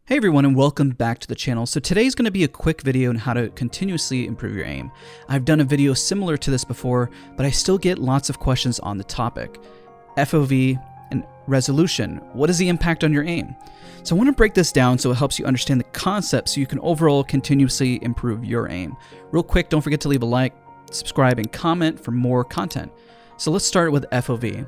Hey everyone, and welcome back to the channel. So today's going to be a quick video on how to continuously improve your aim. I've done a video similar to this before, but I still get lots of questions on the topic. FOV and resolution, what is the impact on your aim? So I want to break this down so it helps you understand the concept so you can overall continuously improve your aim. Real quick, don't forget to leave a like, subscribe, and comment for more content. So let's start with FOV.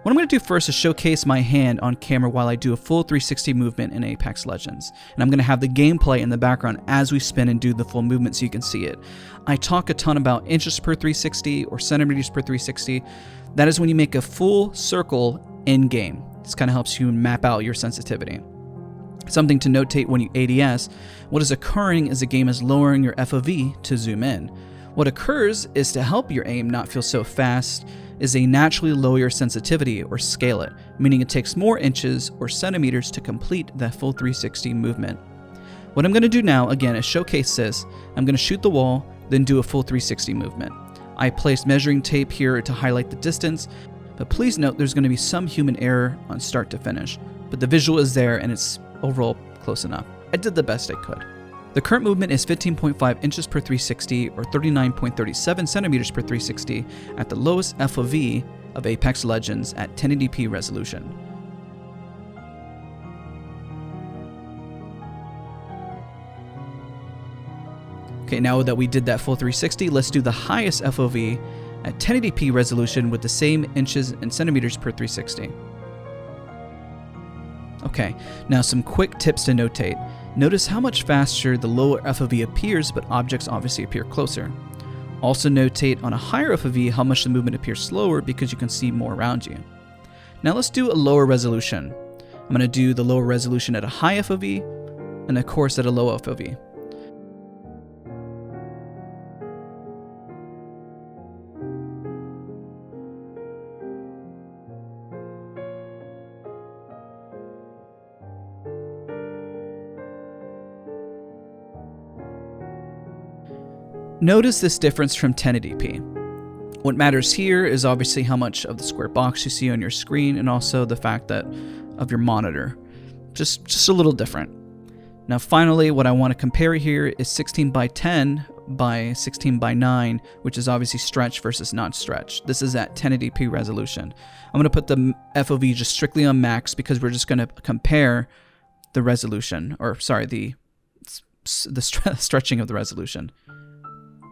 What I'm going to do first is showcase my hand on camera while I do a full 360 movement in Apex Legends. And I'm going to have the gameplay in the background as we spin and do the full movement so you can see it. I talk a ton about inches per 360 or centimeters per 360. That is when you make a full circle in game. This kind of helps you map out your sensitivity. Something to notate when you ADS, what is occurring is the game is lowering your FOV to zoom in. What occurs is to help your aim not feel so fast is they naturally lower your sensitivity or scale it, meaning it takes more inches or centimeters to complete that full 360 movement. What I'm going to do now, again, is showcase this. I'm going to shoot the wall, then do a full 360 movement. I placed measuring tape here to highlight the distance, but please note there's going to be some human error on start to finish, but the visual is there and it's overall close enough. I did the best I could. The current movement is 15.5 inches per 360 or 39.37 centimeters per 360 at the lowest FOV of Apex Legends at 1080p resolution. Okay, now that we did that full 360, let's do the highest FOV at 1080p resolution with the same inches and centimeters per 360. Okay, now some quick tips to notate. Notice how much faster the lower FOV appears, but objects obviously appear closer. Also notate on a higher FOV how much the movement appears slower because you can see more around you. Now let's do a lower resolution. I'm going to do the lower resolution at a high FOV and of course at a low FOV. Notice this difference from 1080p. What matters here is obviously how much of the square box you see on your screen and also the fact that of your monitor. Just a little different. Now finally, what I want to compare here is 16 by 10 by 16 by 9, which is obviously stretch versus not stretch. This is at 1080p resolution. I'm going to put the FOV just strictly on max because we're just going to compare the resolution, or sorry, the stretching of the resolution.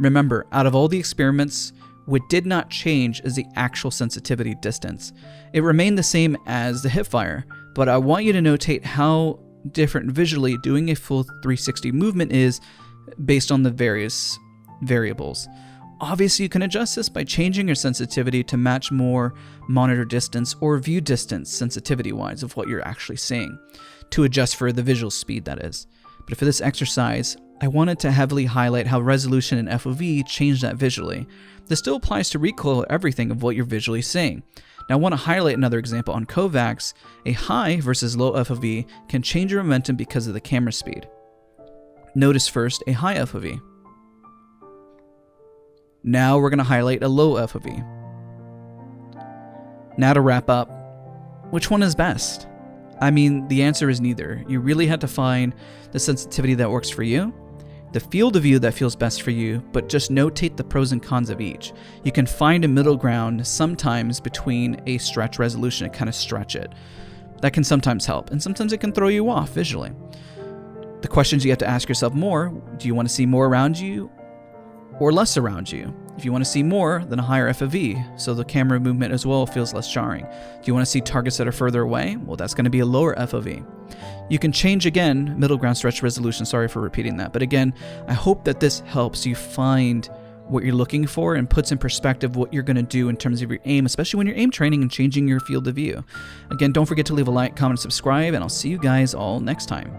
Remember, out of all the experiments, what did not change is the actual sensitivity distance. It remained the same as the hipfire, but I want you to notate how different visually doing a full 360 movement is based on the various variables. Obviously, you can adjust this by changing your sensitivity to match more monitor distance or view distance sensitivity-wise of what you're actually seeing, to adjust for the visual speed, that is. But for this exercise, I wanted to heavily highlight how resolution and FOV change that visually. This still applies to recoil everything of what you're visually seeing. Now I want to highlight another example on Kovacs. A high versus low FOV can change your momentum because of the camera speed. Notice first a high FOV. Now we're going to highlight a low FOV. Now to wrap up, which one is best? I mean, the answer is neither. You really had to find the sensitivity that works for you, the field of view that feels best for you, but just notate the pros and cons of each. You can find a middle ground sometimes between a stretch resolution and kind of stretch it. That can sometimes help, and sometimes it can throw you off visually. The questions you have to ask yourself more: do you want to see more around you or less around you? If you want to see more, then a higher FOV, so the camera movement as well feels less jarring. Do you want to see targets that are further away? Well, that's going to be a lower FOV. You can change again, middle ground stretch resolution, sorry for repeating that. But again, I hope that this helps you find what you're looking for and puts in perspective what you're going to do in terms of your aim, especially when you're aim training and changing your field of view. Again, don't forget to leave a like, comment, and subscribe, and I'll see you guys all next time.